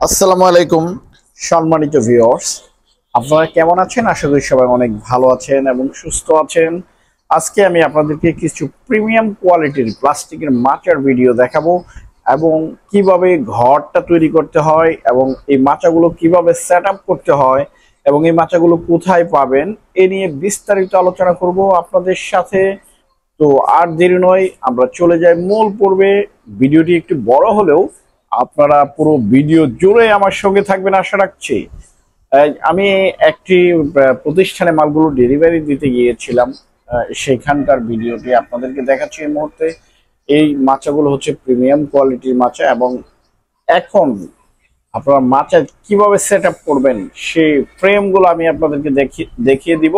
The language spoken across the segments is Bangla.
আসসালামু আলাইকুম সম্মানিত ভিউয়ার্স, আপনারা কেমন আছেন? আশা করি সবাই অনেক ভালো আছেন এবং সুস্থ আছেন। আজকে আমি আপনাদেরকে কিছু প্রিমিয়াম কোয়ালিটির প্লাস্টিকের মাচার ভিডিও দেখাবো এবং কিভাবে ঘরটা তৈরি করতে হয় এবং এই মাচাগুলো কিভাবে সেট আপ করতে হয় এবং এই মাচাগুলো কোথায় পাবেন এ নিয়ে বিস্তারিত আলোচনা করব আপনাদের সাথে। তো আর দেরি নয়, আমরা চলে যাই মূল পর্বে। ভিডিওটি একটু বড় হলেও আপনারা পুরো ভিডিও জুড়ে আমার সঙ্গে থাকবেন আশা রাখছি। আমি একটি প্রতিষ্ঠানে মালগুলো ডেলিভারি দিতে গিয়েছিলাম, সেখানকার ভিডিওটি আপনাদেরকে দেখাচ্ছি এই মুহূর্তে। এই মাচাগুলো হচ্ছে প্রিমিয়াম কোয়ালিটির মাচা এবং এখন আপনারা মাচা কিভাবে সেট আপ করবেন সেই ফ্রেমগুলো আমি আপনাদেরকে দেখিয়ে দিব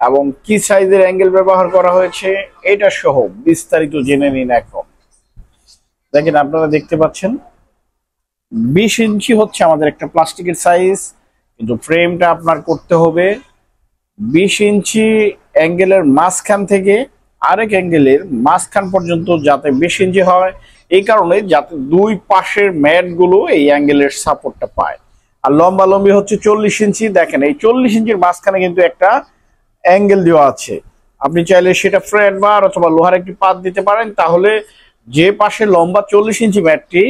এবং কি সাইজের অ্যাঙ্গেল ব্যবহার করা হয়েছে এটা সহ বিস্তারিত জেনে নিন। এখন দেখেন, আপনারা দেখতে পাচ্ছেন 20 ইঞ্চি হচ্ছে আমাদের একটা প্লাস্টিকের সাইজ, কিন্তু ফ্রেমটা আপনার করতে হবে 20 ইঞ্চি অ্যাঙ্গেলের মাঝখান থেকে আরেক অ্যাঙ্গেলের মাঝখান পর্যন্ত যাতে 20 ইঞ্চি হয়, এই কারণে যাতে দুই পাশের ম্যাট গুলো এই অ্যাঙ্গেলের সাপোর্টটা পায়। আর লম্বা লম্বি হচ্ছে 40 ইঞ্চি। দেখেন, এই 40 ইঞ্চির মাঝখানে কিন্তু একটা অ্যাঙ্গেল দেওয়া আছে। আপনি চাইলে সেটা ফ্রেড বার অথবা লোহার একটি পাত দিতে পারেন, তাহলে যে পাশে লম্বা 40 ইঞ্চি ম্যাটটি,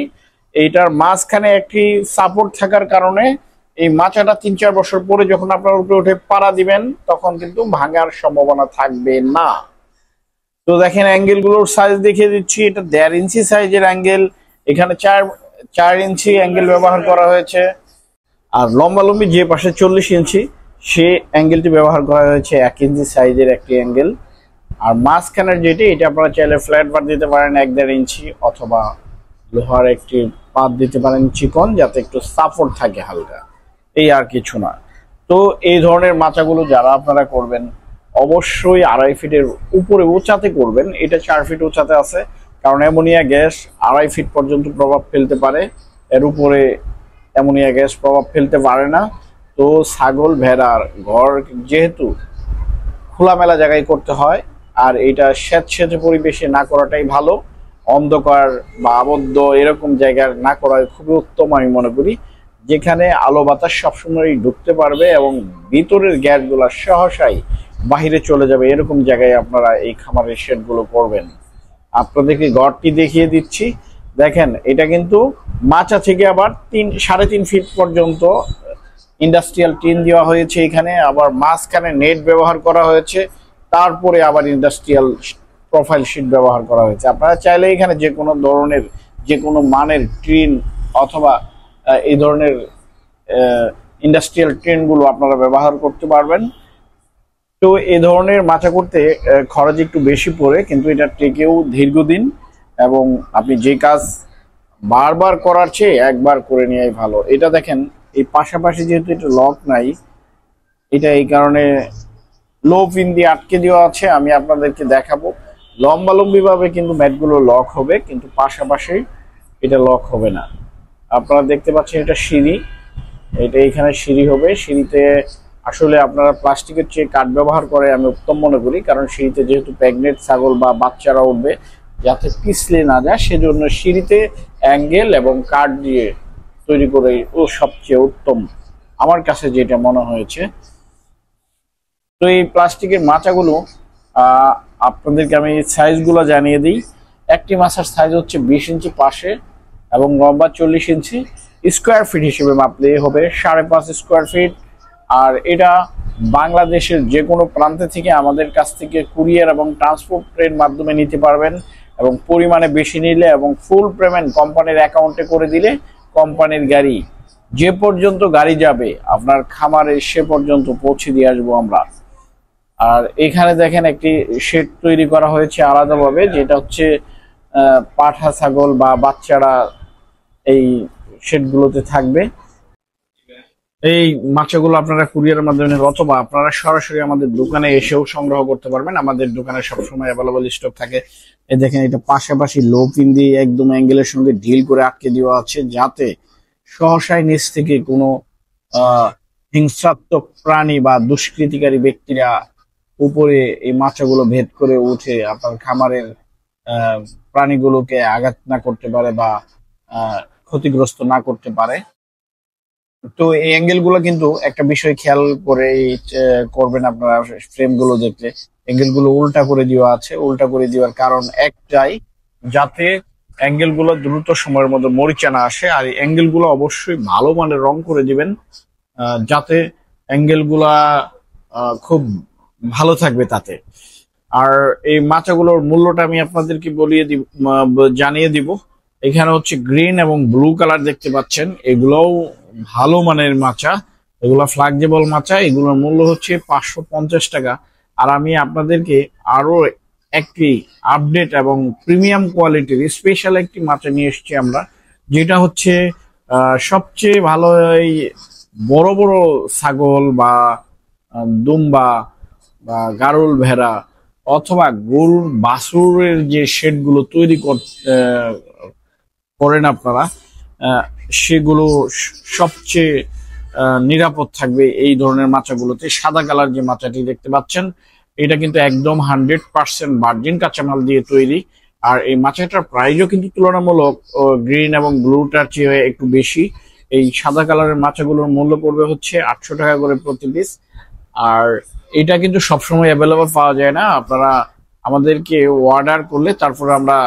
এইটার মাঝখানে একটি সাপোর্ট থাকার কারণে এই মাচাটা 3-4 বছর পরে যখন আপনার উপরে উঠে পাড়া দিবেন তখন কিন্তু ভাঙার সম্ভাবনা থাকবে না। তো দেখেন, অ্যাঙ্গেল গুলোর সাইজ দেখিয়ে দিচ্ছি। এটা 1.5 ইঞ্চি সাইজের অ্যাঙ্গেল, এখানে 4 ইঞ্চি অ্যাঙ্গেল ব্যবহার করা হয়েছে। আর লম্বা লম্বি যে পাশে 40 ইঞ্চি সে অ্যাঙ্গেলটি ব্যবহার করা হয়েছে 1 ইঞ্চি সাইজের একটি অ্যাঙ্গেল। আর মাঝখানের যেটি, এটা আপনারা চাইলে ফ্ল্যাট বার দিতে পারেন 1-1.5 ইঞ্চি অথবা লোহার একটি পাত দিতে পারেন চিকন, যাতে একটু সাপোর্ট থাকে হালকা, এই আর কিছু না। তো এই ধরনের মাচাগুলো যারা আপনারা করবেন অবশ্যই 2.5 ফিটের উপরে উচ্চতাতে করবেন। এটা 4 ফিট উচ্চতাতে আছে, কারণ অ্যামোনিয়া গ্যাস 2.5 ফিট পর্যন্ত প্রভাব ফেলতে পারে, এর উপরে অ্যামোনিয়া গ্যাস প্রভাব ফেলতে পারে না। তো ছাগল ভেড়ার ঘর যেহেতু খোলামেলা জায়গায় করতে হয়, আর এটা স্যাঁতসেঁতে পরিবেশে না করাটাই ভালো। অন্ধকার বা আবদ্ধ এরকম জায়গায় না করাই খুবই উত্তম আমি মনে করি, যেখানে আলো বাতাস সবসময় ঢুকতে পারবে এবং ভিতরের গ্যাসগুলো সহসাই বাহিরে চলে যাবে, এরকম জায়গায় আপনারা এই খামারের শেডগুলো করবেন। আপনাদেরকে ঘরটি দেখিয়ে দিচ্ছি। দেখেন, এটা কিন্তু মাচা থেকে আবার 3-3.5 ফিট পর্যন্ত ইন্ডাস্ট্রিয়াল টিন দেওয়া হয়েছে এখানে, আবার মাঝখানে নেট ব্যবহার করা হয়েছে, তারপরে আবার ইন্ডাস্ট্রিয়াল প্রোফাইল শিট ব্যবহার করা হয়েছে। আপনারা চাইলে এখানে যে কোনো ধরনের যে কোনো মানের টিন অথবা এই ধরনের ইন্ডাস্ট্রিয়াল টিনগুলো আপনারা ব্যবহার করতে পারবেন। তো এই ধরনের মাচা করতে খরচ একটু বেশি পড়ে, কিন্তু এটা টেকেও দীর্ঘদিন এবং আপনি যে কাজ বারবার করার চেয়ে একবার করে নেওয়াই ভালো। এটা দেখেন, এই পাশাপাশি যেহেতু এটা লক নাই, এটা এই কারণে লো পিন দিয়ে আটকে দেওয়া আছে। আমি আপনাদেরকে দেখাবো লম্বালম্বি ভাবে কিন্তু ম্যাটগুলো লক হবে, কিন্তু পাশাপাশি এটা লক হবে না। আপনারা দেখতে পাচ্ছেন এটা সিঁড়ি, এটা এখানে সিঁড়ি হবে। সিঁড়িতে আসলে আপনারা প্লাস্টিকের চেয়ে কাঠ ব্যবহার করে আমি উত্তম মনে করি, কারণ সিঁড়িতে যেহেতু প্রেগনেন্ট ছাগল বা বাচ্চারা উঠবে, যাতে পিছলে না যায় সেজন্য সিঁড়িতে অ্যাঙ্গেল এবং কাঠ দিয়ে তৈরি করে ও সবচেয়ে উত্তম আমার কাছে যেটা মনে হয়েছে। তো এই প্লাস্টিকের মাচাগুলো আপনাদেরকে আমি সাইজগুলো জানিয়ে দিই। একটি মাচার সাইজ হচ্ছে 20 ইঞ্চি পাশে এবং লম্বা 40 ইঞ্চি। স্কোয়ার ফিট হিসেবে মাপলে হবে 5.5 স্কোয়ার ফিট। আর এটা বাংলাদেশের যে কোনো প্রান্ত থেকে আমাদের কাছ থেকে কুরিয়ার এবং ট্রান্সপোর্টের মাধ্যমে নিতে পারবেন, এবং পরিমাণে বেশি নিলে এবং ফুল পেমেন্ট কোম্পানির অ্যাকাউন্টে করে দিলে কোম্পানির গাড়ি যে পর্যন্ত গাড়ি যাবে আপনার খামারে সে পর্যন্ত পৌঁছে দিয়ে আসবো আমরা। আর এখানে দেখেন একটি শেড তৈরি করা হয়েছে আলাদাভাবে, যেটা হচ্ছে পাঠা ছাগল বা বাচ্চারা এই শেডগুলোতে থাকবে। এই মাচাগুলো আপনারা কুরিয়ারের মাধ্যমে অথবা আপনারা সরাসরি আমাদের দোকানে এসেও সংগ্রহ করতে পারবেন। আমাদের দোকানে সবসময় অ্যাভেলেবল স্টক থাকে। এই দেখেন, এটা পাশাপাশি লো পিন দিয়ে একদম অ্যাঙ্গেলের সঙ্গে ঢিল করে আটকে দেওয়া আছে, যাতে সহসায় নিচ থেকে কোনো হিংসাত্মক প্রাণী বা দুষ্কৃতিকারী ব্যক্তিরা উপরে এই মাচাগুলো ভেদ করে উঠে আপনার খামারের প্রাণীগুলোকে আঘাত না করতে পারে বা ক্ষতিগ্রস্ত না করতে পারে। তো এই অ্যাঙ্গেল গুলো কিন্তু একটা বিষয় খেয়াল করে করবেন আপনারা ফ্রেম গুলো দেখলে, অ্যাঙ্গেল গুলো উল্টা করে দেওয়া আছে। উল্টা করে দেওয়ার কারণ একটাই, যাতে অ্যাঙ্গেল গুলো দ্রুত সময়ের মধ্যে মরিচা না আসে। আর এই অ্যাঙ্গেল গুলো অবশ্যই ভালো মানের রং করে দিবেন, যাতে অ্যাঙ্গেল গুলা খুব ভালো থাকবে তাতে। আর এই মাচাগুলোর মূল্যটা আমি আপনাদেরকে জানিয়ে দিব। এখানে হচ্ছে গ্রিন এবং ব্লু কালার দেখতে পাচ্ছেন, এগুলোও ভালো মানের মাচা, এগুলো ফ্লেক্সিবল মাচা। এগুলোর মূল্য হচ্ছে 550 টাকা। আর আমি আপনাদেরকে আরো একটি আপডেট এবং প্রিমিয়াম কোয়ালিটির স্পেশাল একটি মাচা নিয়ে এসেছি আমরা, যেটা হচ্ছে সবচেয়ে ভালো এই বড় বড় ছাগল বা দুম্বা বা গাড়ল ভেড়া অথবা গরুর বাছুরের যে শেড গুলো তৈরি করেন আপনারা, সেগুলো সবচেয়ে নিরাপদ থাকবে এই ধরনের মাচাগুলোতে। সাদা কালার যে মাচাটি দেখতে পাচ্ছেন, এটা কিন্তু একদম 100% ভার্জিন কাঁচামাল দিয়ে তৈরি। আর এই মাচাটার প্রাইসও কিন্তু তুলনামূলক গ্রিন এবং ব্লুটার চেয়ে একটু বেশি। এই সাদা কালারের মাচাগুলোর মূল্য পড়বে হচ্ছে 800 টাকা করে প্রতি পিস। আর এটা কিন্তু সবসময় অ্যাভেলেবল পাওয়া যায় না, আপনারা আমাদেরকে অর্ডার করলে তারপরে আমরা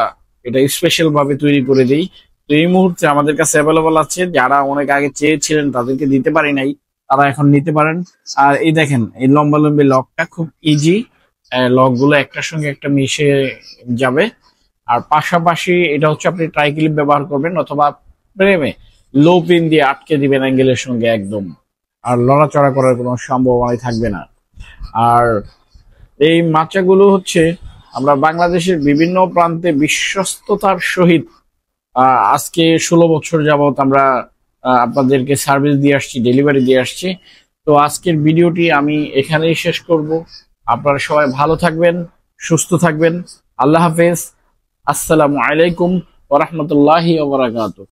এটা স্পেশাল ভাবে তৈরি করে দিই। তো এই মুহূর্তে আমাদের কাছে অ্যাভেলেবল আছে, যারা অনেক আগে চেয়েছিলেন তাদেরকে দিতে পারি নাই, তারা এখন নিতে পারেন। আর এই দেখেন, এই লম্বা লম্বি লকটা খুব ইজি, লক গুলো একটার সঙ্গে একটা মিশে যাবে। আর পাশাপাশি এটা হচ্ছে আপনি ট্রাই ক্লিপ ব্যবহার করবেন অথবা প্রেমে লো পিন দিয়ে আটকে দিবেন অ্যাঙ্গেলের সঙ্গে একদম, আর লড়াচড়া করার কোনো সম্ভাবনাই থাকবে না। আর এই মাচাগুলো হচ্ছে আমরা বাংলাদেশের বিভিন্ন প্রান্তে বিশ্বস্ততার সহিত আজকে 16 বছর যাবত আমরা আপনাদেরকে সার্ভিস দিয়ে আসছি, ডেলিভারি দিয়ে আসছি। তো আজকের ভিডিওটি আমি এখানেই শেষ করব। আপনারা সবাই ভালো থাকবেন, সুস্থ থাকবেন। আল্লাহ হাফেজ। আসসালামু আলাইকুম ওয়া রাহমাতুল্লাহি ওয়া বারাকাতুহু।